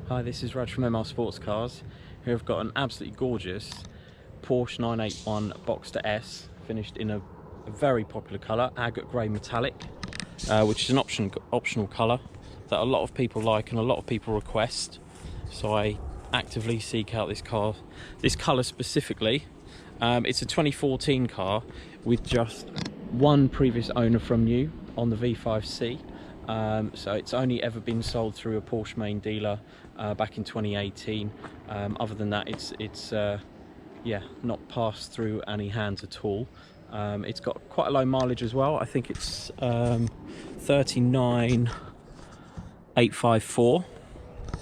Hi, this is Raj from ML Sportscars. Here I've got an absolutely gorgeous Porsche 981 Boxster S, finished in a very popular colour, agate grey metallic, which is an optional colour that a lot of people like and a lot of people request. So I actively seek out this colour specifically. It's a 2014 car with just one previous owner from new on the V5C. So it's only ever been sold through a Porsche main dealer back in 2018. Other than that, it's not passed through any hands at all. It's got quite a low mileage as well. I think it's 39,854,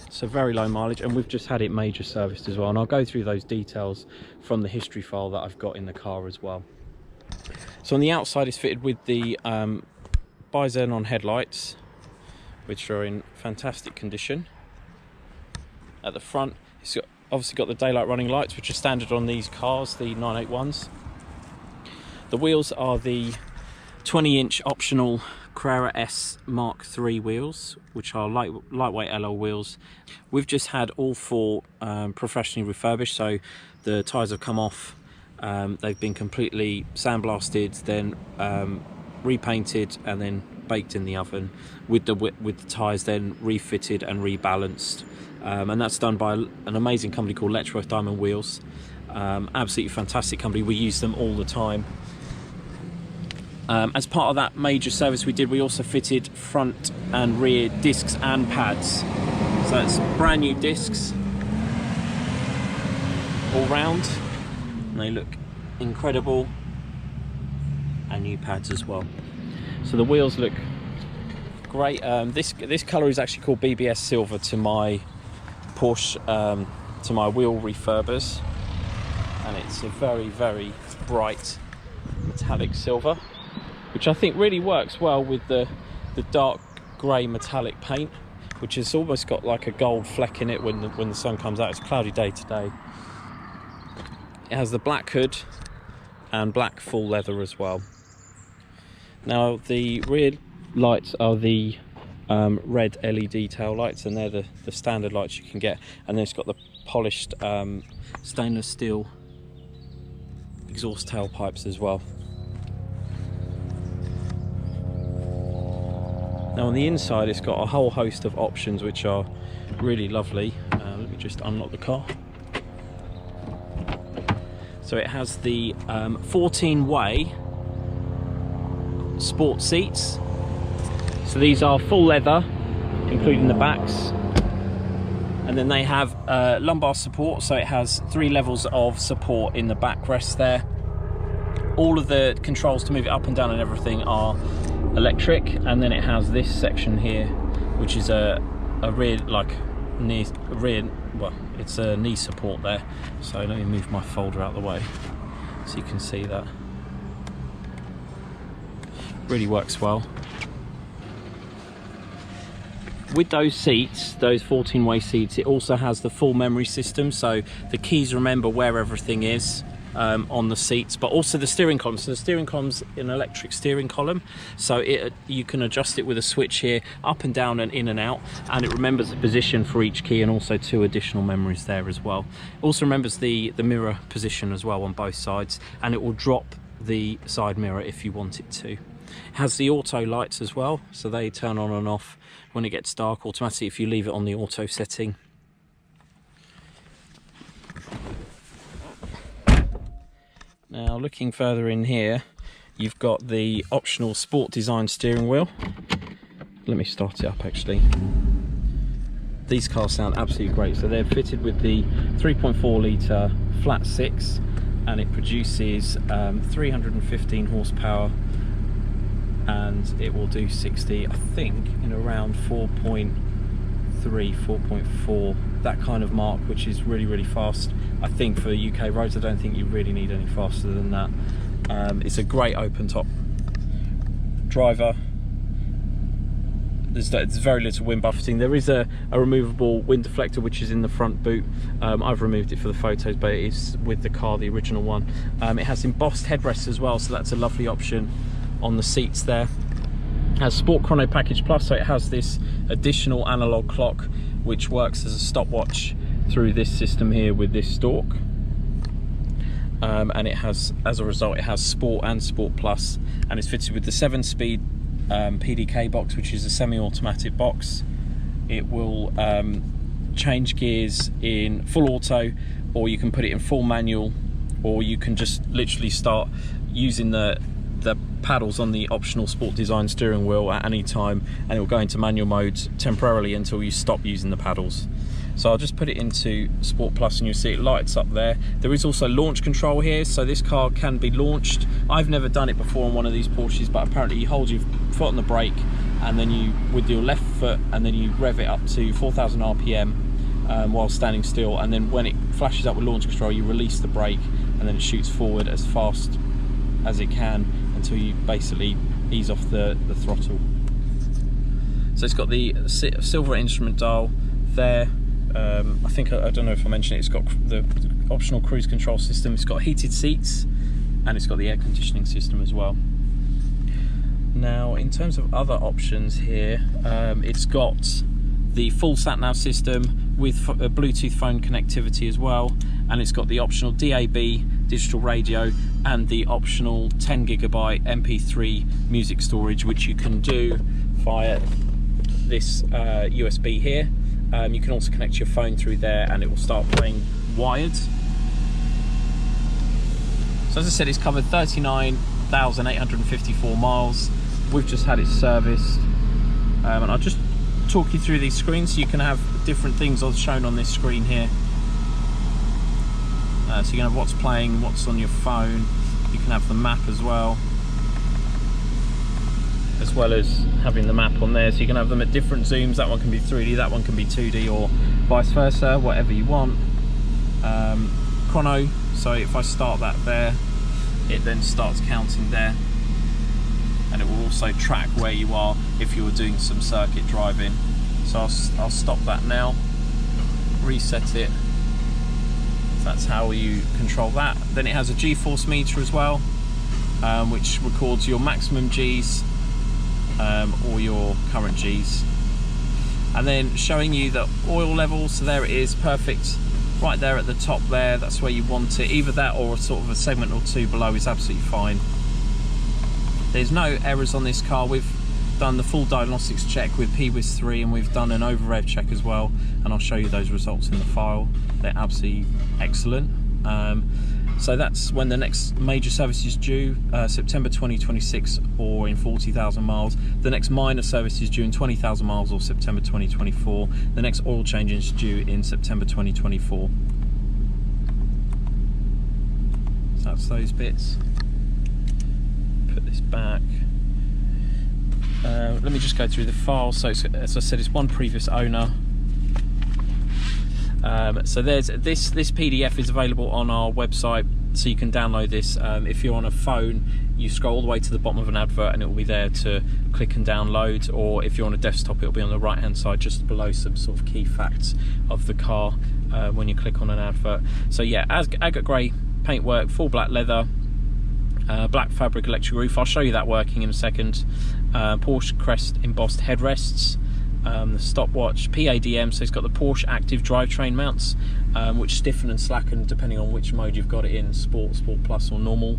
so very low mileage, and we've just had it major serviced as well, and I'll go through those details from the history file that I've got in the car as well. So on the outside, it's fitted with the Bi-Xenon headlights, which are in fantastic condition. At the front, it's obviously got the daylight running lights, which are standard on these cars, the 981s. The wheels are the 20-inch optional Carrera S Mark III wheels, which are lightweight alloy wheels. We've just had all four professionally refurbished, so the tyres have come off. They've been completely sandblasted, then repainted and then baked in the oven with the tyres then refitted and rebalanced, and that's done by an amazing company called Letchworth Diamond Wheels. Absolutely fantastic company. We use them all the time. As part of that major service we did, we also fitted front and rear discs and pads, so it's brand new discs all round, and they look incredible, and new pads as well. So the wheels look great. This colour is actually called BBS Silver to my Porsche, to my wheel refurbers, and it's a very, very bright metallic silver, which I think really works well with the dark grey metallic paint, which has almost got like a gold fleck in it when the sun comes out. It's a cloudy day today. It has the black hood and black full leather as well. Now the rear lights are the red LED tail lights, and they're the standard lights you can get, and then it's got the polished stainless steel exhaust tailpipes as well. Now on the inside, it's got a whole host of options which are really lovely. Let me just unlock the car. So it has the 14-way sport seats. So these are full leather, including the backs. And then they have lumbar support, so it has 3 levels of support in the backrest there. All of the controls to move it up and down and everything are electric, and then it has this section here, which is a rear, it's a knee support there. So let me move my folder out of the way so you can see that. Really works well. With those seats, those 14-way seats, it also has the full memory system, so the keys remember where everything is on the seats, but also the steering column. So the steering column's an electric steering column, so you can adjust it with a switch here, up and down and in and out, and it remembers the position for each key, and also 2 additional memories there as well. It also remembers the mirror position as well on both sides, and it will drop the side mirror if you want it to. It has the auto lights as well, so they turn on and off when it gets dark automatically if you leave it on the auto setting. Now looking further in here, you've got the optional sport design steering wheel. Let me start it up actually. These cars sound absolutely great. So they're fitted with the 3.4 litre flat 6, and it produces 315 horsepower, and it will do 60, I think, in around 4.3, 4.4, that kind of mark, which is really, really fast. I think for UK roads, I don't think you really need any faster than that. It's a great open top driver. There's very little wind buffeting. There is a removable wind deflector which is in the front boot. I've removed it for the photos, but it is with the car, the original one. It has embossed headrests as well, so that's a lovely option on the seats there. It has Sport Chrono Package Plus, so it has this additional analog clock which works as a stopwatch through this system here with this stalk. And it has, as a result, it has Sport and Sport Plus, and it's fitted with the 7-speed PDK box, which is a semi-automatic box. It will change gears in full auto, or you can put it in full manual, or you can just literally start using the paddles on the optional Sport Design steering wheel at any time, and it will go into manual mode temporarily until you stop using the paddles. So I'll just put it into Sport Plus and you'll see it lights up there. There is also launch control here, so this car can be launched. I've never done it before on one of these Porsches, but apparently you hold your foot on the brake and then you, with your left foot, and then you rev it up to 4,000 RPM while standing still, and then when it flashes up with launch control, you release the brake and then it shoots forward as fast as it can until you basically ease off the throttle. So it's got the silver instrument dial there. I think, I don't know if I mentioned it, it's got the optional cruise control system, it's got heated seats, and it's got the air conditioning system as well. Now, in terms of other options here, it's got the full sat-nav system with Bluetooth phone connectivity as well, and it's got the optional DAB digital radio and the optional 10GB MP3 music storage, which you can do via this USB here. You can also connect your phone through there and it will start playing wired. So as I said, it's covered 39,854 miles. We've just had it serviced. And I'll just talk you through these screens so you can have different things shown on this screen here. So you can have what's playing, what's on your phone. You can have the map as well as having the map on there, so you can have them at different zooms. That one can be 3D, that one can be 2D, or vice versa, whatever you want. Chrono, so if I start that there, it then starts counting there, and it will also track where you are if you were doing some circuit driving. So I'll stop that now, reset it. So that's how you control that. Then it has a G-force meter as well, which records your maximum Gs or your current Gs, and then showing you the oil level. So there it is, perfect, right there at the top there. That's where you want it. Either that or sort of a segment or two below is absolutely fine. There's no errors on this car. We've done the full diagnostics check with PWIS 3, and we've done an over rev check as well, and I'll show you those results in the file. They're absolutely excellent. So that's when the next major service is due, September 2026 or in 40,000 miles. The next minor service is due in 20,000 miles or September 2024. The next oil change is due in September 2024. So that's those bits. Put this back. Let me just go through the file. So it's, as I said, it's one previous owner. So there's this PDF is available on our website, so you can download this. If you're on a phone, you scroll all the way to the bottom of an advert and it will be there to click and download, or if you're on a desktop, it'll be on the right hand side just below some sort of key facts of the car when you click on an advert. So yeah, agate grey paintwork, full black leather, black fabric electric roof. I'll show you that working in a second. Porsche crest embossed headrests. The stopwatch, PADM, so it's got the Porsche active drivetrain mounts, which stiffen and slacken depending on which mode you've got it in, Sport, Sport Plus or normal.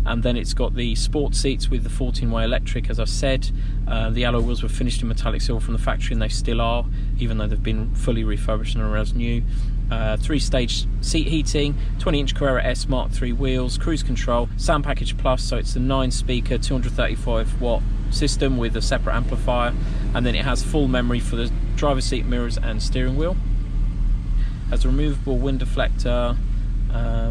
And then it's got the sport seats with the 14-way electric, as I've said. The alloy wheels were finished in metallic silver from the factory, and they still are, even though they've been fully refurbished and are as new. 3-stage seat heating, 20-inch Carrera S Mark III wheels, cruise control, sound package plus, so it's the 9-speaker 235-watt system with a separate amplifier, and then it has full memory for the driver's seat mirrors and steering wheel. Has a removable wind deflector.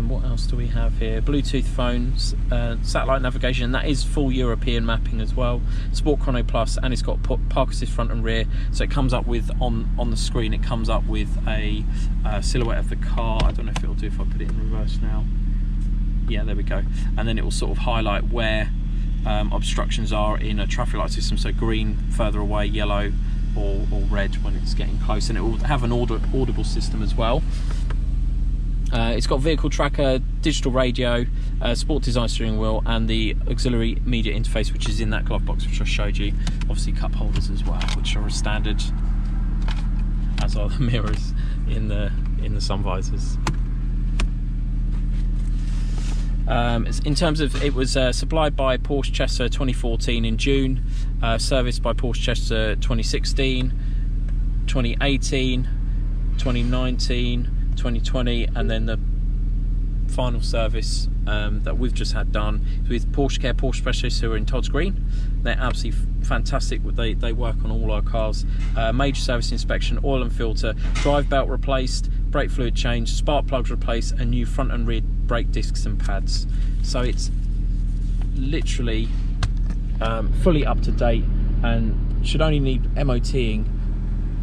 What else do we have here? Bluetooth phones, satellite navigation, and that is full European mapping as well. Sport Chrono Plus, and it's got park assist front and rear, so it comes up with on the screen. It comes up with a silhouette of the car. I don't know if it'll do if I put it in reverse now. Yeah, there we go. And then it will sort of highlight where obstructions are in a traffic light system, so green further away, yellow or red when it's getting close, and it will have an audible system as well. It's got vehicle tracker, digital radio, sport design steering wheel, and the auxiliary media interface, which is in that glove box which I showed you. Obviously cup holders as well, which are a standard as are the mirrors in the sun visors. In terms of, it was supplied by Porsche Chester 2014 in June, serviced by Porsche Chester 2016, 2018, 2019, 2020, and then the final service that we've just had done with Porsche Care Porsche Specialists, who are in Todd's Green. They're absolutely fantastic. They work on all our cars. Major service inspection, oil and filter, drive belt replaced, brake fluid change, spark plugs replaced, and new front and rear brake discs and pads. So it's literally fully up to date and should only need MOTing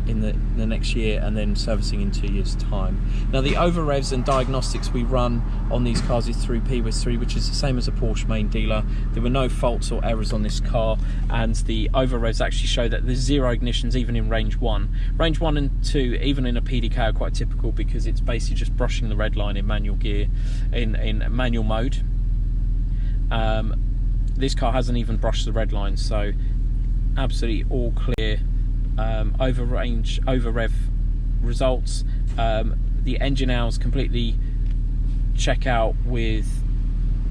in the next year, and then servicing in 2 years time. Now the over revs and diagnostics we run on these cars is through P-Zero, which is the same as a Porsche main dealer. There were no faults or errors on this car, and the over revs actually show that there's 0 ignitions even in range 1. Range 1 and 2, even in a PDK, are quite typical because it's basically just brushing the red line in manual gear, in manual mode. This car hasn't even brushed the red line, so absolutely all clear. Over range, over rev results. The engine hours completely check out with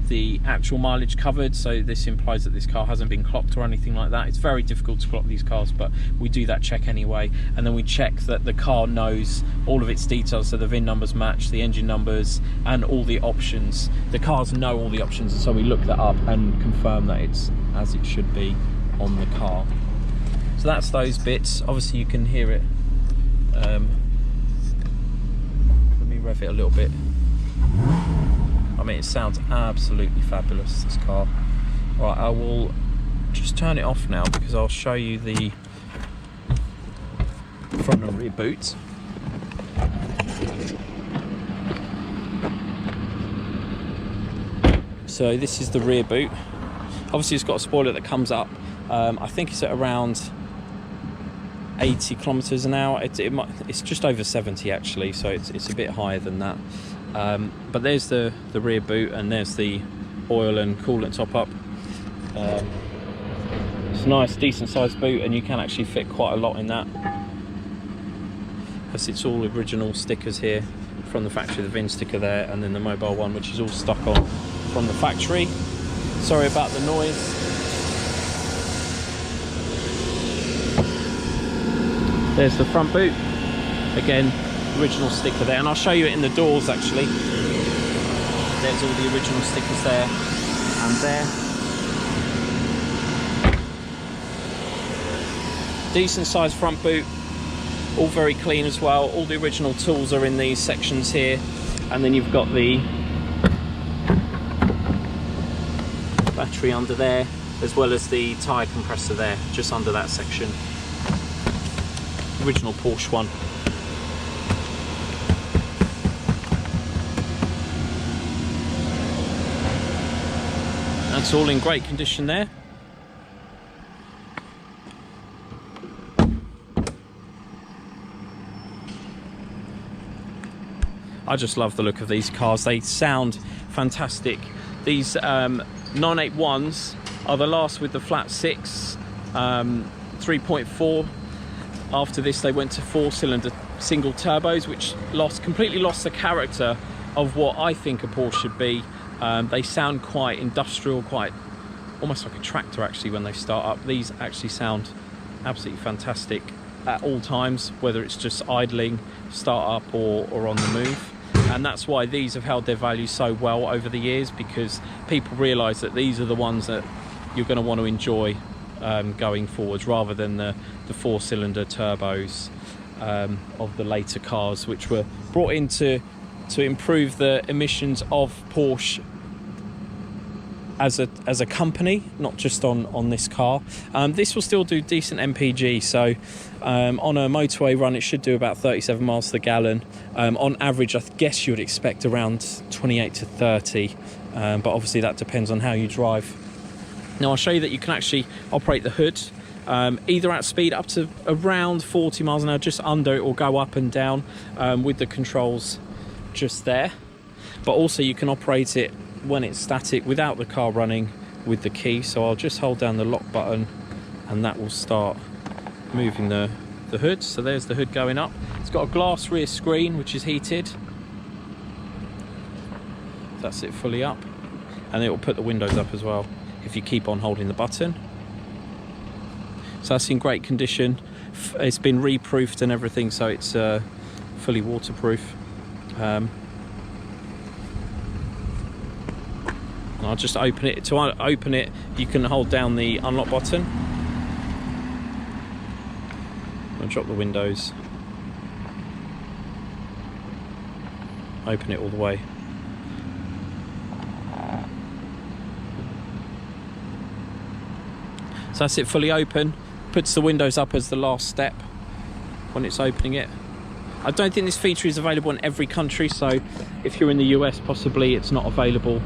the actual mileage covered, so this implies that this car hasn't been clocked or anything like that. It's very difficult to clock these cars, but we do that check anyway, and then we check that the car knows all of its details, so the VIN numbers match the engine numbers and all the options. The cars know all the options, and so we look that up and confirm that it's as it should be on the car. So that's those bits. Obviously you can hear it. Let me rev it a little bit. I mean, it sounds absolutely fabulous, this car. Right, I will just turn it off now because I'll show you the front and rear boots. So this is the rear boot. Obviously it's got a spoiler that comes up. I think it's at around 80 kilometers an hour. It's just over 70 actually, so it's a bit higher than that. But there's the rear boot, and there's the oil and coolant top up. It's a nice decent sized boot, and you can actually fit quite a lot in that, because it's all original stickers here from the factory. The VIN sticker there, and then the mobile one, which is all stuck on from the factory. Sorry about the noise. There's the front boot, again original sticker there, and I'll show you it in the doors actually. There's all the original stickers there and there. Decent sized front boot, all very clean as well. All the original tools are in these sections here, and then you've got the battery under there, as well as the tyre compressor there, just under that section. Original Porsche one. That's all in great condition there. I just love the look of these cars. They sound fantastic. These 981s are the last with the flat 6 3.4. After this they went to 4-cylinder single turbos, which completely lost the character of what I think a Porsche should be. They sound quite industrial, quite almost like a tractor actually when they start up. These actually sound absolutely fantastic at all times, whether it's just idling, start up, or on the move. And that's why these have held their value so well over the years, because people realise that these are the ones that you're going to want to enjoy going forwards, rather than the 4-cylinder turbos of the later cars, which were brought in to improve the emissions of Porsche as a company, not just on this car. This will still do decent MPG, so on a motorway run it should do about 37 miles to the gallon. On average I guess you would expect around 28 to 30, but obviously that depends on how you drive. Now I'll show you that you can actually operate the hood either at speed up to around 40 miles an hour, just under. It will go up and down with the controls just there, but also you can operate it when it's static without the car running with the key. So I'll just hold down the lock button and that will start moving the the hood. So there's the hood going up. It's got a glass rear screen which is heated. That's it fully up, and it will put the windows up as well if you keep on holding the button. So that's in great condition. It's been re-proofed and everything, so it's fully waterproof. I'll just open it. To open it, you can hold down the unlock button. I'll drop the windows. Open it all the way. So that's it fully open. Puts the windows up as the last step when it's opening it. I don't think this feature is available in every country, so if you're in the US, possibly it's not available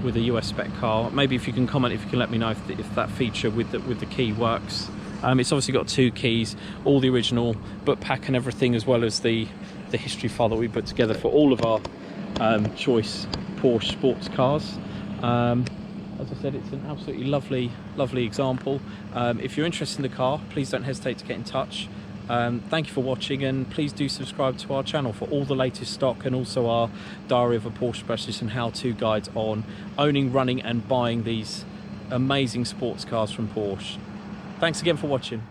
with a US spec car. Maybe if you can comment, if you can let me know if that feature with the key works. It's obviously got 2 keys, all the original book pack and everything, as well as the history file that we put together for all of our choice Porsche sports cars. As I said, it's an absolutely lovely example. If you're interested in the car, please don't hesitate to get in touch. Thank you for watching, and please do subscribe to our channel for all the latest stock, and also our Diary of a Porsche Specialist and how-to guides on owning, running and buying these amazing sports cars from Porsche. Thanks again for watching.